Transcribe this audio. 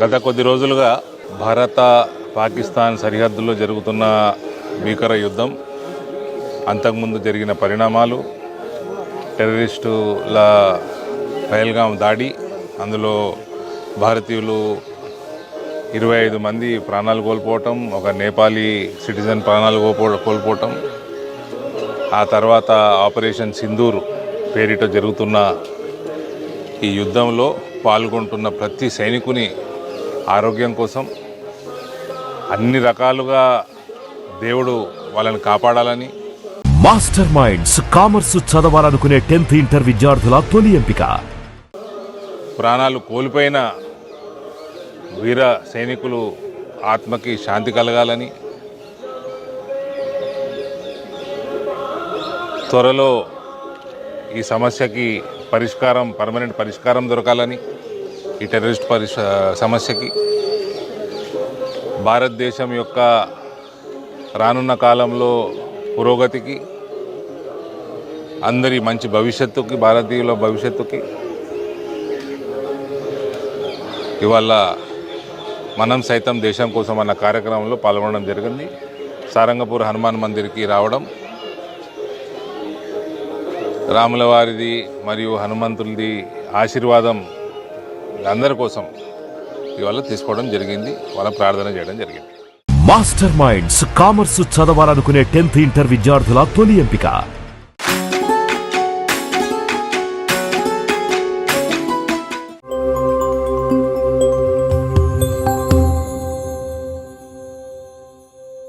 గత కొద్ది రోజులుగా భారత పాకిస్తాన్ సరిహద్దుల్లో జరుగుతున్న భీకర యుద్ధం, అంతకుముందు జరిగిన పరిణామాలు, టెర్రరిస్టుల పహల్గాం దాడి, అందులో భారతీయులు 25 మంది ప్రాణాలు కోల్పోవటం, ఒక నేపాలీ సిటిజన్ ప్రాణాలు కోల్పోవటం, ఆ తర్వాత ఆపరేషన్ సింధూర్ పేరిట జరుగుతున్న ఈ యుద్ధంలో పాల్గొంటున్న ప్రతి సైనికుని ఆరోగ్యం కోసం అన్ని రకాలుగా దేవుడు వాళ్ళని కాపాడాలని. మాస్టర్ మైండ్స్ కామర్స్ చదవాలనుకునే 10th ఇంటర్ విద్యార్థుల తొలి ఎంపిక. ప్రాణాలు కోల్పోయిన వీర సైనికులు ఆత్మకి శాంతి కలగాలని, త్వరలో ఈ సమస్యకి పర్మనెంట్ పరిష్కారం దొరకాలని, ఈ టెర్రరిస్ట్ సమస్యకి భారతదేశం యొక్క రానున్న కాలంలో పురోగతికి, అందరి మంచి భవిష్యత్తుకి, భారతీయుల భవిష్యత్తుకి ఇవాళ మనం సైతం దేశం కోసం అన్న కార్యక్రమంలో పాల్గొనడం జరిగింది. సారంగపూర్ హనుమాన్ మందిర్కి రావడం, రాముల వారిది మరియు హనుమంతుడిది ఆశీర్వాదం అందరి కోసం ఇవాళ తీసుకోవడం జరిగింది, వాళ్ళ ప్రార్థన చేయడం జరిగింది. మాస్టర్ మైండ్స్ కామర్స్ చదవాలనుకునే 10th ఇంటర్ విద్యార్థుల తొలి ఎంపిక.